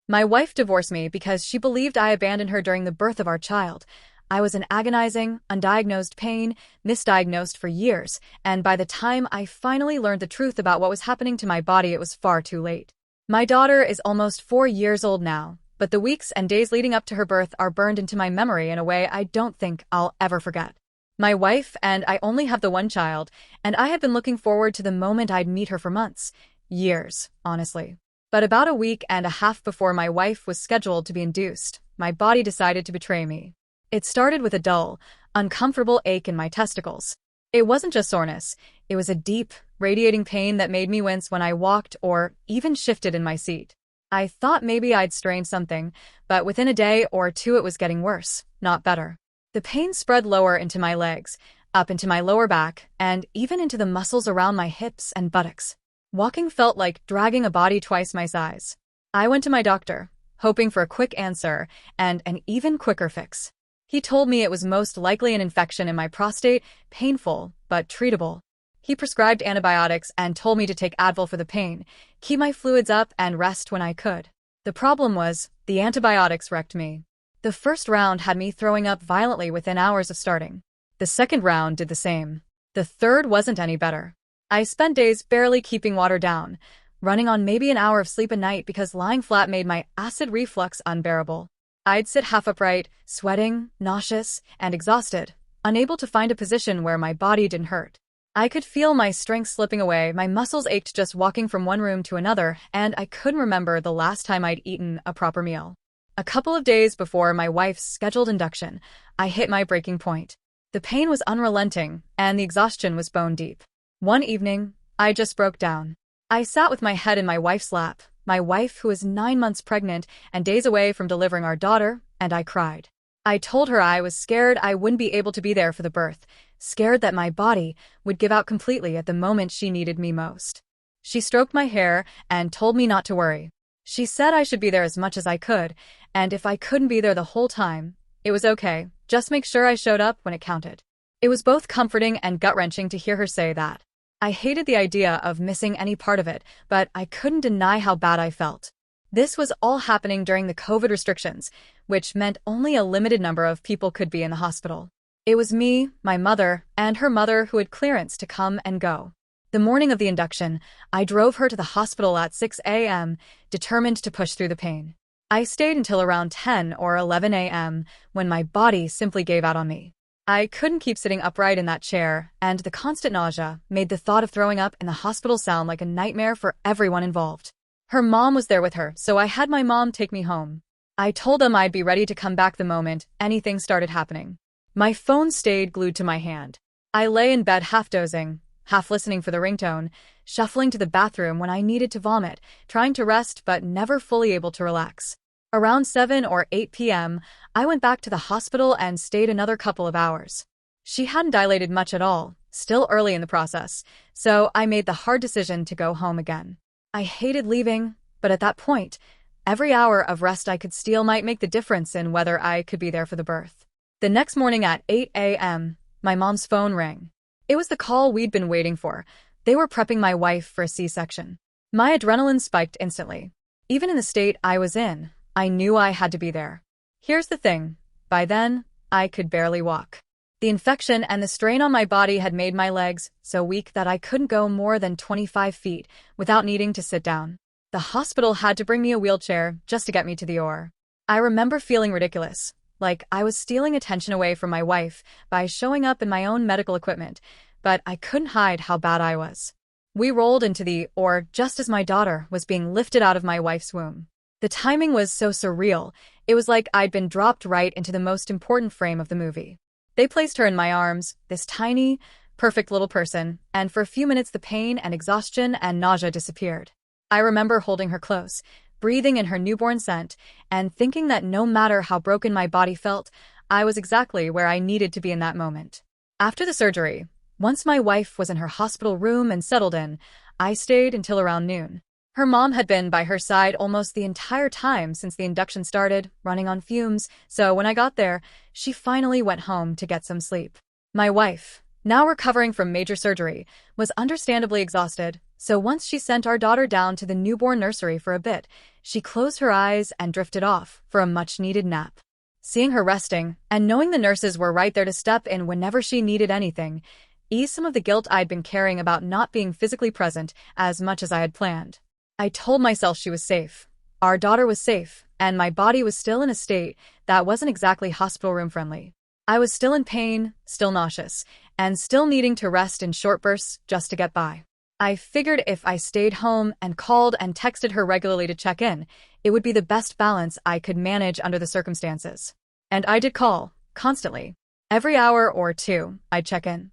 My wife divorced me because she believed I abandoned her during the birth of our child. I was in agonizing, undiagnosed pain, misdiagnosed for years, and by the time I finally learned the truth about what was happening to my body, it was far too late. My daughter is almost 4 years old now, but the weeks and days leading up to her birth are burned into my memory in a way I don't think I'll ever forget. My wife and I only have the one child, and I had been looking forward to the moment I'd meet her for months, years, honestly. But about a week and a half before my wife was scheduled to be induced, my body decided to betray me. It started with a dull, uncomfortable ache in my testicles. It wasn't just soreness, it was a deep, radiating pain that made me wince when I walked or even shifted in my seat. I thought maybe I'd strained something, but within a day or two it was getting worse, not better. The pain spread lower into my legs, up into my lower back, and even into the muscles around my hips and buttocks. Walking felt like dragging a body twice my size. I went to my doctor, hoping for a quick answer and an even quicker fix. He told me it was most likely an infection in my prostate, painful, but treatable. He prescribed antibiotics and told me to take Advil for the pain, keep my fluids up, and rest when I could. The problem was, the antibiotics wrecked me. The first round had me throwing up violently within hours of starting. The second round did the same. The third wasn't any better. I spent days barely keeping water down, running on maybe an hour of sleep a night because lying flat made my acid reflux unbearable. I'd sit half upright, sweating, nauseous, and exhausted, unable to find a position where my body didn't hurt. I could feel my strength slipping away, my muscles ached just walking from one room to another, and I couldn't remember the last time I'd eaten a proper meal. A couple of days before my wife's scheduled induction, I hit my breaking point. The pain was unrelenting, and the exhaustion was bone deep. One evening, I just broke down. I sat with my head in my wife's lap, my wife who was 9 months pregnant and days away from delivering our daughter, and I cried. I told her I was scared I wouldn't be able to be there for the birth, scared that my body would give out completely at the moment she needed me most. She stroked my hair and told me not to worry. She said I should be there as much as I could, and if I couldn't be there the whole time, it was okay, just make sure I showed up when it counted. It was both comforting and gut-wrenching to hear her say that. I hated the idea of missing any part of it, but I couldn't deny how bad I felt. This was all happening during the COVID restrictions, which meant only a limited number of people could be in the hospital. It was me, my mother, and her mother who had clearance to come and go. The morning of the induction, I drove her to the hospital at 6 a.m., determined to push through the pain. I stayed until around 10 or 11 a.m., when my body simply gave out on me. I couldn't keep sitting upright in that chair, and the constant nausea made the thought of throwing up in the hospital sound like a nightmare for everyone involved. Her mom was there with her, so I had my mom take me home. I told them I'd be ready to come back the moment anything started happening. My phone stayed glued to my hand. I lay in bed half dozing, half listening for the ringtone, shuffling to the bathroom when I needed to vomit, trying to rest but never fully able to relax. Around 7 or 8 p.m., I went back to the hospital and stayed another couple of hours. She hadn't dilated much at all, still early in the process, so I made the hard decision to go home again. I hated leaving, but at that point, every hour of rest I could steal might make the difference in whether I could be there for the birth. The next morning at 8 a.m., my mom's phone rang. It was the call we'd been waiting for. They were prepping my wife for a C-section. My adrenaline spiked instantly. Even in the state I was in, I knew I had to be there. Here's the thing. By then, I could barely walk. The infection and the strain on my body had made my legs so weak that I couldn't go more than 25 feet without needing to sit down. The hospital had to bring me a wheelchair just to get me to the OR. I remember feeling ridiculous, like I was stealing attention away from my wife by showing up in my own medical equipment, but I couldn't hide how bad I was. We rolled into the OR just as my daughter was being lifted out of my wife's womb. The timing was so surreal, it was like I'd been dropped right into the most important frame of the movie. They placed her in my arms, this tiny, perfect little person, and for a few minutes the pain and exhaustion and nausea disappeared. I remember holding her close, breathing in her newborn scent, and thinking that no matter how broken my body felt, I was exactly where I needed to be in that moment. After the surgery, once my wife was in her hospital room and settled in, I stayed until around noon. Her mom had been by her side almost the entire time since the induction started, running on fumes, so when I got there, she finally went home to get some sleep. My wife, now recovering from major surgery, was understandably exhausted, So once she sent our daughter down to the newborn nursery for a bit, she closed her eyes and drifted off for a much-needed nap. Seeing her resting, and knowing the nurses were right there to step in whenever she needed anything, eased some of the guilt I'd been carrying about not being physically present as much as I had planned. I told myself she was safe. Our daughter was safe, and my body was still in a state that wasn't exactly hospital room friendly. I was still in pain, still nauseous, and still needing to rest in short bursts just to get by. I figured if I stayed home and called and texted her regularly to check in, it would be the best balance I could manage under the circumstances. And I did call, constantly. Every hour or two, I'd check in.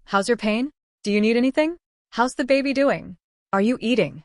How's your pain? Do you need anything? How's the baby doing? Are you eating?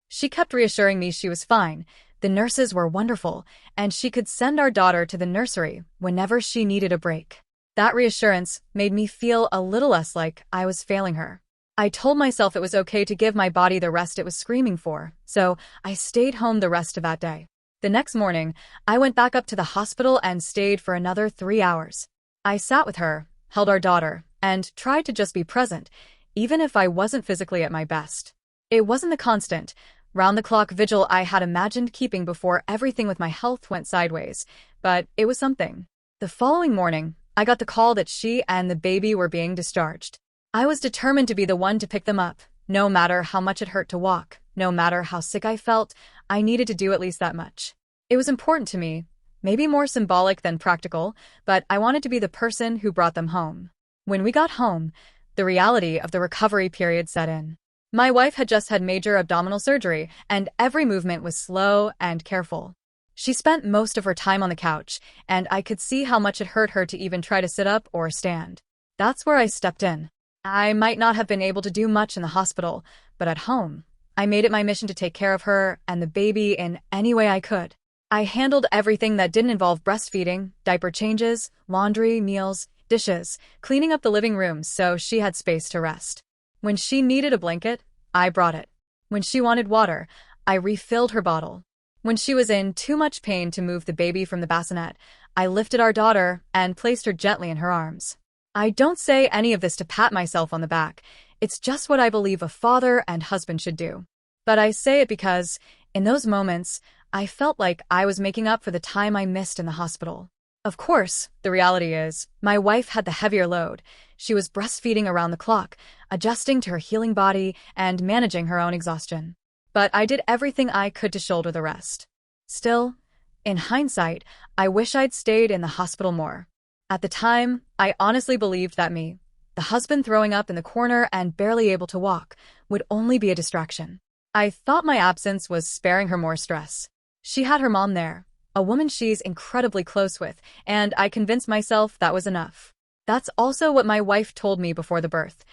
She kept reassuring me she was fine, the nurses were wonderful, and she could send our daughter to the nursery whenever she needed a break. That reassurance made me feel a little less like I was failing her. I told myself it was okay to give my body the rest it was screaming for, so I stayed home the rest of that day. The next morning, I went back up to the hospital and stayed for another 3 hours. I sat with her, held our daughter, and tried to just be present, even if I wasn't physically at my best. It wasn't the constant, round-the-clock vigil I had imagined keeping before everything with my health went sideways, but it was something. The following morning, I got the call that she and the baby were being discharged. I was determined to be the one to pick them up. No matter how much it hurt to walk, no matter how sick I felt, I needed to do at least that much. It was important to me, maybe more symbolic than practical, but I wanted to be the person who brought them home. When we got home, the reality of the recovery period set in. My wife had just had major abdominal surgery, and every movement was slow and careful. She spent most of her time on the couch, and I could see how much it hurt her to even try to sit up or stand. That's where I stepped in. I might not have been able to do much in the hospital, but at home, I made it my mission to take care of her and the baby in any way I could. I handled everything that didn't involve breastfeeding, diaper changes, laundry, meals, dishes, cleaning up the living room so she had space to rest. When she needed a blanket, I brought it. When she wanted water, I refilled her bottle. When she was in too much pain to move the baby from the bassinet, I lifted our daughter and placed her gently in her arms. I don't say any of this to pat myself on the back. It's just what I believe a father and husband should do. But I say it because, in those moments, I felt like I was making up for the time I missed in the hospital. Of course, the reality is, my wife had the heavier load. She was breastfeeding around the clock, adjusting to her healing body and managing her own exhaustion. But I did everything I could to shoulder the rest. Still, in hindsight, I wish I'd stayed in the hospital more. At the time, I honestly believed that me, the husband throwing up in the corner and barely able to walk, would only be a distraction. I thought my absence was sparing her more stress. She had her mom there, a woman she's incredibly close with, and I convinced myself that was enough. That's also what my wife told me before the birth.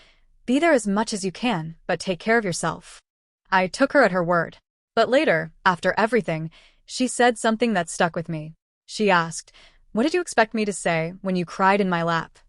Be there as much as you can, but take care of yourself. I took her at her word. But later, after everything, she said something that stuck with me. She asked, "What did you expect me to say when you cried in my lap?"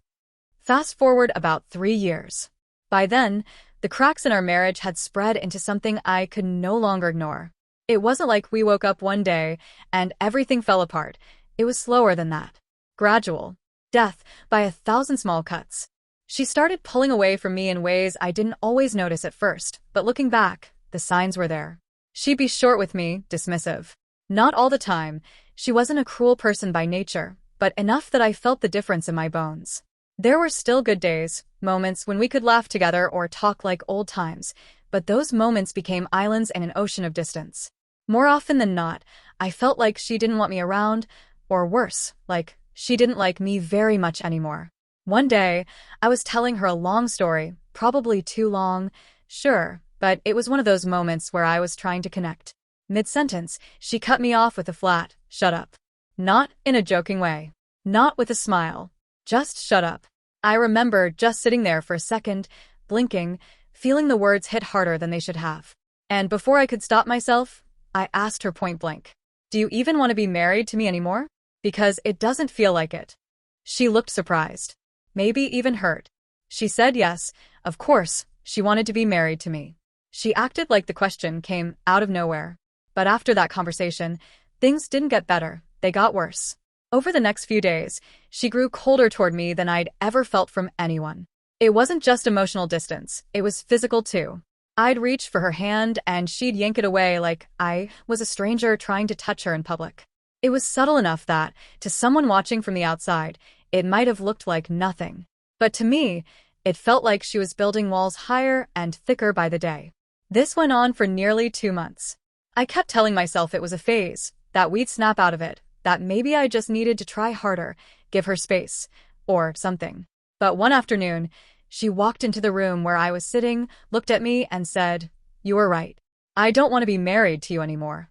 Fast forward about 3 years. By then, the cracks in our marriage had spread into something I could no longer ignore. It wasn't like we woke up one day and everything fell apart. It was slower than that. Gradual. Death by 1,000 small cuts. She started pulling away from me in ways I didn't always notice at first, but looking back, the signs were there. She'd be short with me, dismissive. Not all the time. She wasn't a cruel person by nature, but enough that I felt the difference in my bones. There were still good days, moments when we could laugh together or talk like old times, but those moments became islands in an ocean of distance. More often than not, I felt like she didn't want me around, or worse, like she didn't like me very much anymore. One day, I was telling her a long story, probably too long, sure, but it was one of those moments where I was trying to connect. Mid-sentence, she cut me off with a flat, "Shut up." Not in a joking way. Not with a smile. Just shut up. I remember just sitting there for a second, blinking, feeling the words hit harder than they should have. And before I could stop myself, I asked her point blank, "Do you even want to be married to me anymore? Because it doesn't feel like it." She looked surprised. Maybe even hurt. She said yes, of course, she wanted to be married to me. She acted like the question came out of nowhere. But after that conversation, things didn't get better, they got worse. Over the next few days, she grew colder toward me than I'd ever felt from anyone. It wasn't just emotional distance, it was physical too. I'd reach for her hand and she'd yank it away like I was a stranger trying to touch her in public. It was subtle enough that, to someone watching from the outside, it might have looked like nothing. But to me, it felt like she was building walls higher and thicker by the day. This went on for nearly 2 months. I kept telling myself it was a phase, that we'd snap out of it, that maybe I just needed to try harder, give her space, or something. But one afternoon, she walked into the room where I was sitting, looked at me, and said, "You were right. I don't want to be married to you anymore."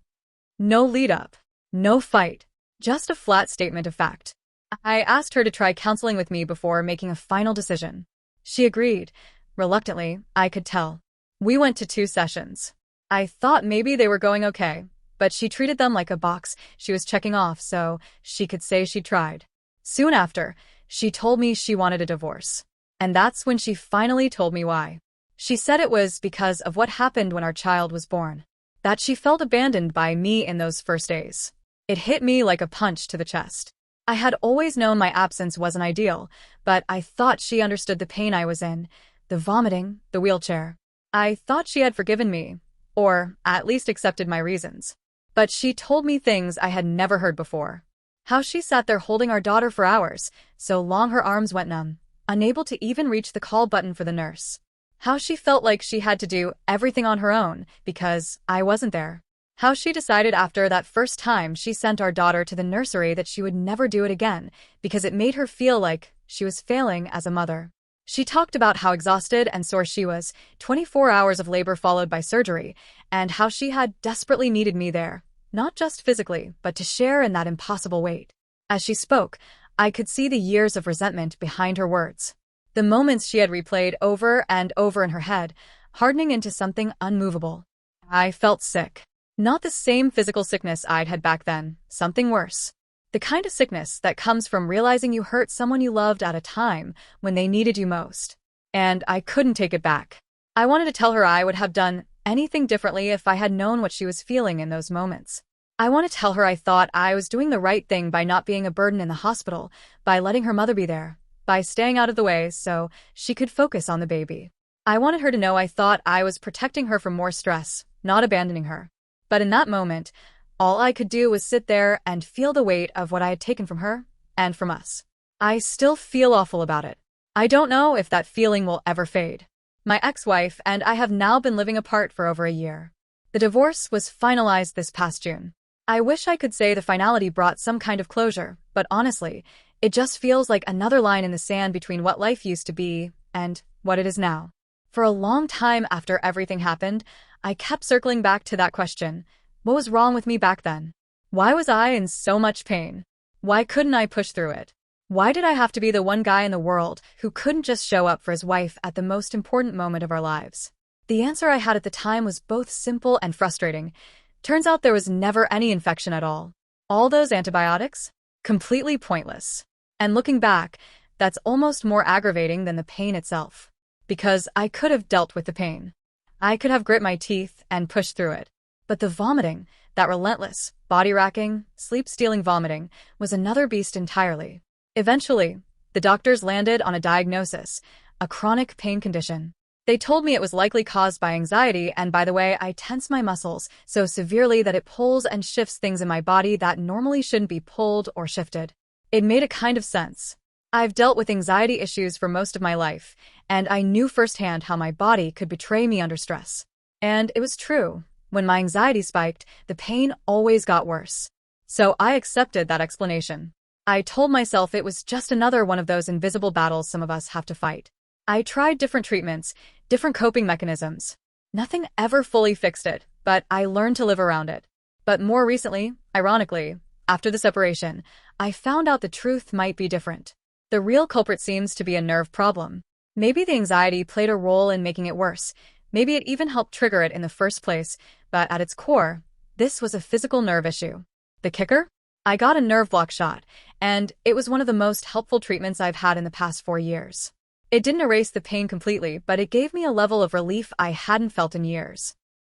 No lead up, no fight, just a flat statement of fact. I asked her to try counseling with me before making a final decision. She agreed, reluctantly, I could tell. We went to 2 sessions. I thought maybe they were going okay, but she treated them like a box she was checking off so she could say she tried. Soon after, she told me she wanted a divorce. And that's when she finally told me why. She said it was because of what happened when our child was born. That she felt abandoned by me in those first days. It hit me like a punch to the chest. I had always known my absence wasn't ideal, but I thought she understood the pain I was in, the vomiting, the wheelchair. I thought she had forgiven me, or at least accepted my reasons. But she told me things I had never heard before. How she sat there holding our daughter for hours, so long her arms went numb, unable to even reach the call button for the nurse. How she felt like she had to do everything on her own because I wasn't there. How she decided after that first time she sent our daughter to the nursery that she would never do it again because it made her feel like she was failing as a mother. She talked about how exhausted and sore she was, 24 hours of labor followed by surgery, and how she had desperately needed me there, not just physically, but to share in that impossible weight. As she spoke, I could see the years of resentment behind her words. The moments she had replayed over and over in her head, hardening into something unmovable. I felt sick. Not the same physical sickness I'd had back then, something worse. The kind of sickness that comes from realizing you hurt someone you loved at a time when they needed you most. And I couldn't take it back. I wanted to tell her I would have done anything differently if I had known what she was feeling in those moments. I want to tell her I thought I was doing the right thing by not being a burden in the hospital, by letting her mother be there, by staying out of the way so she could focus on the baby. I wanted her to know I thought I was protecting her from more stress, not abandoning her. But in that moment, all I could do was sit there and feel the weight of what I had taken from her and from us. I still feel awful about it. I don't know if that feeling will ever fade. My ex-wife and I have now been living apart for over a year. The divorce was finalized this past June. I wish I could say the finality brought some kind of closure, but honestly, it just feels like another line in the sand between what life used to be and what it is now. For a long time after everything happened, I kept circling back to that question. What was wrong with me back then? Why was I in so much pain? Why couldn't I push through it? Why did I have to be the one guy in the world who couldn't just show up for his wife at the most important moment of our lives? The answer I had at the time was both simple and frustrating. Turns out there was never any infection at all. All those antibiotics? Completely pointless. And looking back, that's almost more aggravating than the pain itself. Because I could have dealt with the pain. I could have grit my teeth and pushed through it. But the vomiting, that relentless, body-racking, sleep-stealing vomiting, was another beast entirely. Eventually, the doctors landed on a diagnosis, a chronic pain condition. They told me it was likely caused by anxiety, and by the way, I tense my muscles so severely that it pulls and shifts things in my body that normally shouldn't be pulled or shifted. It made a kind of sense. I've dealt with anxiety issues for most of my life, and I knew firsthand how my body could betray me under stress. And it was true. When my anxiety spiked, the pain always got worse. So I accepted that explanation. I told myself it was just another one of those invisible battles some of us have to fight. I tried different treatments, different coping mechanisms. Nothing ever fully fixed it, but I learned to live around it. But more recently, ironically, after the separation, I found out the truth might be different. The real culprit seems to be a nerve problem. Maybe the anxiety played a role in making it worse. Maybe it even helped trigger it in the first place, but at its core, this was a physical nerve issue. The kicker? I got a nerve block shot, and it was one of the most helpful treatments I've had in the past 4 years. It didn't erase the pain completely, but it gave me a level of relief I hadn't felt in years.